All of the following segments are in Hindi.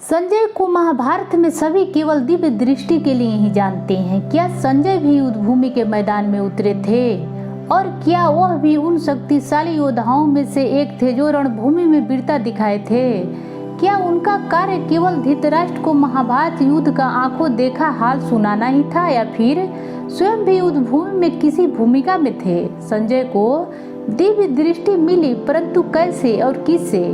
संजय को महाभारत में सभी केवल दिव्य दृष्टि के लिए ही जानते हैं। क्या संजय भी युद्ध भूमि के मैदान में उतरे थे? और क्या वह भी उन शक्तिशाली योद्धाओं में से एक थे जो रणभूमि में वीरता दिखाए थे? क्या उनका कार्य केवल धृतराष्ट्र को महाभारत युद्ध का आंखों देखा हाल सुनाना ही था, या फिर स्वयं भी युद्ध भूमि में किसी भूमिका में थे? संजय को दिव्य दृष्टि मिली, परंतु कैसे और किससे?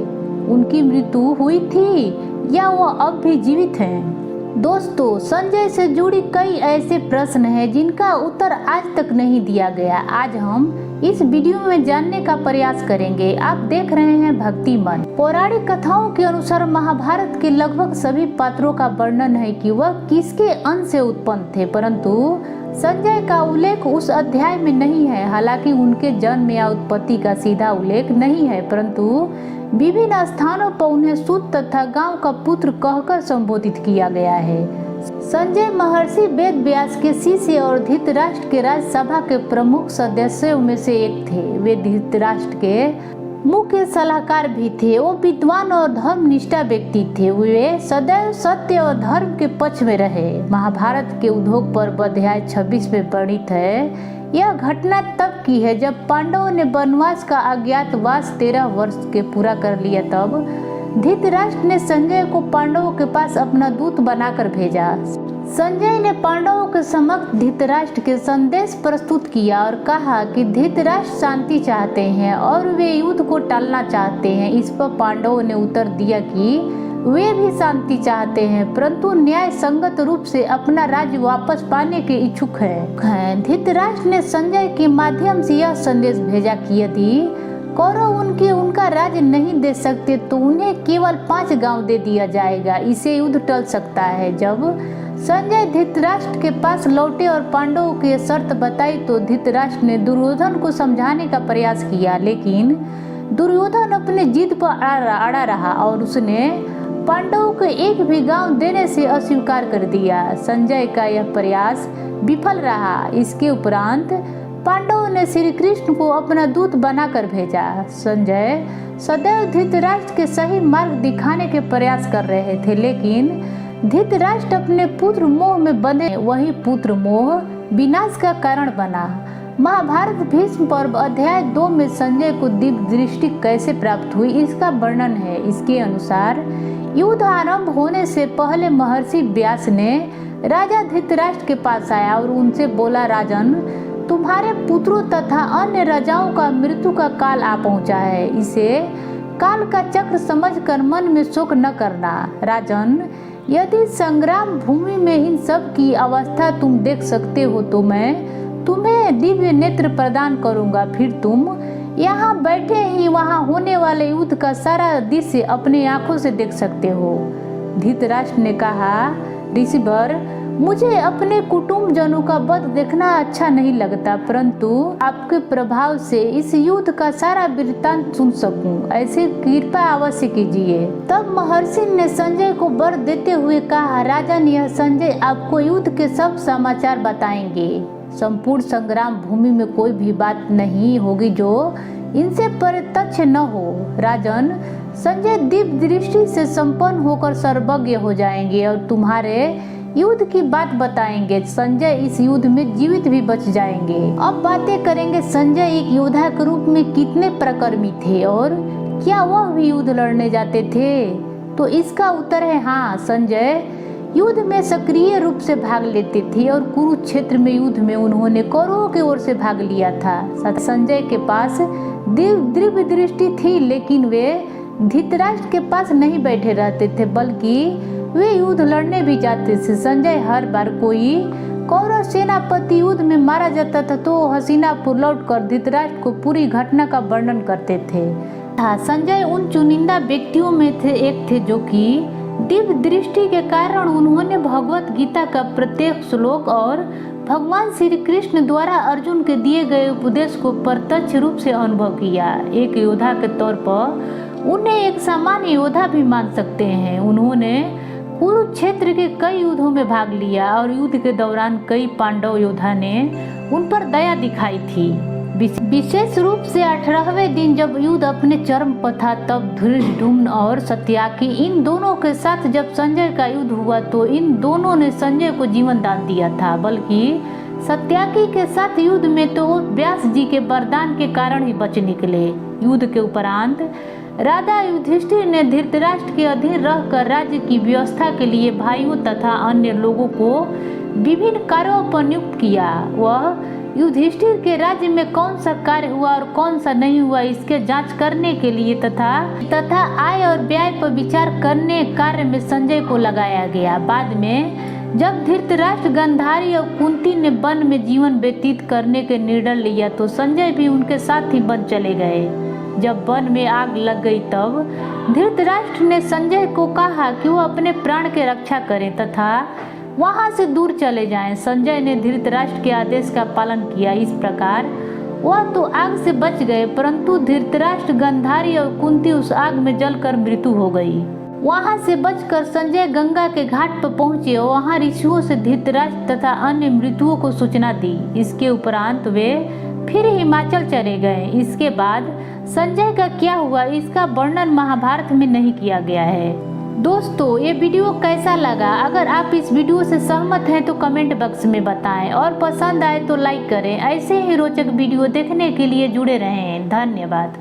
उनकी मृत्यु हुई थी या वो अब भी जीवित हैं? दोस्तों, संजय से जुड़ी कई ऐसे प्रश्न हैं जिनका उत्तर आज तक नहीं दिया गया। आज हम इस वीडियो में जानने का प्रयास करेंगे। आप देख रहे हैं भक्ति मन। पौराणिक कथाओं के अनुसार महाभारत के लगभग सभी पात्रों का वर्णन है कि वह किसके अंश से उत्पन्न थे, परंतु संजय का उल्लेख उस अध्याय में नहीं है। हालांकि उनके जन्म या उत्पत्ति का सीधा उल्लेख नहीं है, परंतु विभिन्न स्थानों पर उन्हें सूत तथा गांव का पुत्र कहकर संबोधित किया गया है। संजय महर्षि वेद व्यास के शिष्य और धृतराष्ट्र के राज्यसभा के प्रमुख सदस्यों में से एक थे। वे धृतराष्ट्र के मुख्य सलाहकार भी थे। वो विद्वान और धर्मनिष्ठा व्यक्ति थे। वे सदैव सत्य और धर्म के पक्ष में रहे। महाभारत के उद्योग पर्व अध्याय 26 में वर्णित है। यह घटना तब की है जब पांडवों ने वनवास का अज्ञातवास 13 वर्ष के पूरा कर लिया। तब धृतराष्ट्र ने संजय को पांडवों के पास अपना दूत बनाकर भेजा। संजय ने पांडवों के समक्ष धृतराष्ट्र के संदेश प्रस्तुत किया और कहा कि धृतराष्ट्र शांति चाहते हैं और वे युद्ध को टालना चाहते हैं। इस पर पांडवों ने उत्तर दिया कि वे भी शांति चाहते हैं, परंतु न्याय संगत रूप से अपना राज्य वापस पाने के इच्छुक हैं। धृतराष्ट्र ने संजय के माध्यम से यह संदेश भेजा कि यदि कौरव उनका राज्य नहीं दे सकते तो उन्हें केवल 5 गांव दे दिया जाएगा। इससे युद्ध टल सकता है। जब संजय धृतराष्ट्र के पास लौटे और पांडवों की शर्त बताई तो धृतराष्ट्र ने दुर्योधन को समझाने का प्रयास किया, लेकिन दुर्योधन अपने जिद पर अड़ा रहा और उसने पांडवों को एक भी गांव देने से अस्वीकार कर दिया। संजय का यह प्रयास विफल रहा। इसके उपरांत पांडवों ने श्री कृष्ण को अपना दूत बनाकर भेजा। संजय सदैव धृतराष्ट्र के सही मार्ग दिखाने के प्रयास कर रहे थे, लेकिन धृतराष्ट्र अपने पुत्र मोह में बंधे। वही पुत्र मोह विनाश का कारण बना। महाभारत भीष्म पर्व अध्याय 2 में संजय को दिव्य दृष्टि कैसे प्राप्त हुई, इसका वर्णन है। इसके अनुसार युद्ध आरंभ होने से पहले महर्षि व्यास ने राजा धृतराष्ट्र के पास आया और उनसे बोला, राजन, तुम्हारे पुत्रों तथा अन्य राजाओं का मृत्यु का काल आ पहुंचा है। इसे काल का चक्र समझकर मन में शोक न करना। राजन, यदि संग्राम भूमि में इन सब की अवस्था तुम देख सकते हो तो मैं तुम्हें दिव्य नेत्र प्रदान करूंगा। फिर तुम यहाँ बैठे ही वहाँ होने वाले युद्ध का सारा दृश्य अपने आंखों से देख सकते हो। धृतराष्ट्र ने कहा, ऋषिवर, मुझे अपने कुटुंबजनों का वध देखना अच्छा नहीं लगता, परंतु आपके प्रभाव से इस युद्ध का सारा वृत्तांत सुन सकूं, ऐसे कृपा अवश्य कीजिए। तब महर्षि ने संजय को वर देते हुए कहा, राजन, यह संजय आपको युद्ध के सब समाचार बताएंगे। संपूर्ण संग्राम भूमि में कोई भी बात नहीं होगी जो इनसे प्रत्यक्ष न हो। राजन, संजय दिव्य दृष्टि से संपन्न होकर सर्वज्ञ हो जाएंगे और तुम्हारे युद्ध की बात बताएंगे। संजय इस युद्ध में जीवित भी बच जाएंगे। अब बातें करेंगे संजय एक योद्धा के रूप में कितने प्रकर्मी थे और क्या वह भी युद्ध लड़ने जाते थे? तो इसका उत्तर है हाँ। संजय युद्ध में सक्रिय रूप से भाग लेते थे और कुरुक्षेत्र में युद्ध में उन्होंने कौरवों की ओर से भाग लिया था। संजय के पास दिव्य दृष्टि थी, लेकिन वे धृतराष्ट्र के पास नहीं बैठे रहते थे, बल्कि वे युद्ध लड़ने भी जाते थे। संजय हर बार कोई कौरव सेनापति युद्ध में मारा जाता था तो हस्तिनापुर लौटकर धृतराष्ट्र को पूरी घटना का वर्णन करते थे। संजय उन चुनिंदा व्यक्तियों में से एक थे जो कि दिव्य दृष्टि के कारण उन्होंने भगवत गीता का प्रत्येक श्लोक और भगवान श्री कृष्ण द्वारा अर्जुन के दिए गए उपदेश को प्रत्यक्ष रूप से अनुभव किया। एक योद्धा के तौर पर उन्हें एक सामान्य योद्धा भी मान सकते हैं। उन्होंने कुरुक्षेत्र के कई युद्धों में भाग लिया और युद्ध के दौरान कई पांडव योद्धा ने उन पर दया दिखाई थी। विशेष रूप से 18वें दिन जब युद्ध अपने चरम पर था, तब धृष्टद्युम्न और सत्याकी इन दोनों के साथ जब संजय का युद्ध हुआ तो इन दोनों ने संजय को जीवन दान दिया था। बल्कि सत्याकी के साथ युद्ध में तो व्यास जी के वरदान के कारण ही बच निकले। युद्ध के उपरांत राजा युधिष्ठिर ने धृतराष्ट्र के अधीन रहकर राज्य की व्यवस्था के लिए भाइयों तथा अन्य लोगों को विभिन्न कार्यों पर नियुक्त किया। वह युधिष्ठिर के राज्य में कौन सा कार्य हुआ और कौन सा नहीं हुआ इसके जांच करने के लिए तथा आय और व्यय पर विचार करने कार्य में संजय को लगाया गया। बाद में जब धृतराष्ट्र, गांधारी और कुंती ने वन में जीवन व्यतीत करने के निर्णय लिया तो संजय भी उनके साथ ही वन चले गए। जब वन में आग लग गई तब धृतराष्ट्र ने संजय को कहा कि वो अपने प्राण की रक्षा करें तथा वहां से दूर चले जाएं। संजय ने धृतराष्ट्र के आदेश का पालन किया। इस प्रकार वह तो आग से बच गए, परंतु धृतराष्ट्र, गांधारी और कुंती उस आग में जलकर मृत्यु हो गई। वहां से बचकर संजय गंगा के घाट पर पहुंचे और वहां ऋषियों से धृतराष्ट्र तथा अन्य मृत्युओं को सूचना दी। इसके उपरांत वे फिर हिमाचल चले गए। इसके बाद संजय का क्या हुआ इसका वर्णन महाभारत में नहीं किया गया है। दोस्तों, ये वीडियो कैसा लगा? अगर आप इस वीडियो से सहमत हैं तो कमेंट बॉक्स में बताएं और पसंद आए तो लाइक करें। ऐसे ही रोचक वीडियो देखने के लिए जुड़े रहें। धन्यवाद।